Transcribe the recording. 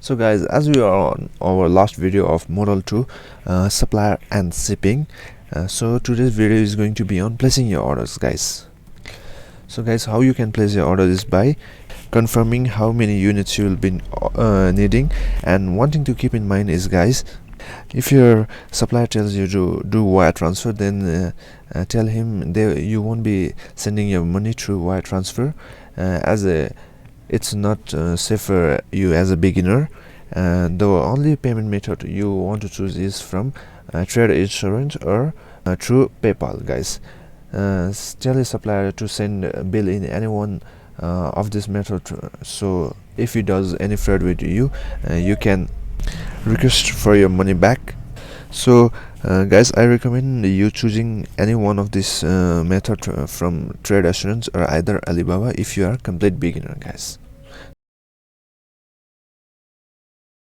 So guys, as we are on our last video of model 2, supplier and shipping, so today's video is going to be on placing your orders, guys. So guys, how you can place your order is by confirming how many units you will be needing. And one thing to keep in mind is, guys, if your supplier tells you to do wire transfer, then tell him you won't be sending your money through wire transfer, it's not safe for you as a beginner. The only payment method you want to choose is from trade insurance or through PayPal, guys. Tell your supplier to send a bill in any one of this method, so if he does any fraud with you, you can request for your money back. So guys, I recommend you choosing any one of this method from trade assurance or either Alibaba if you are complete beginner, guys.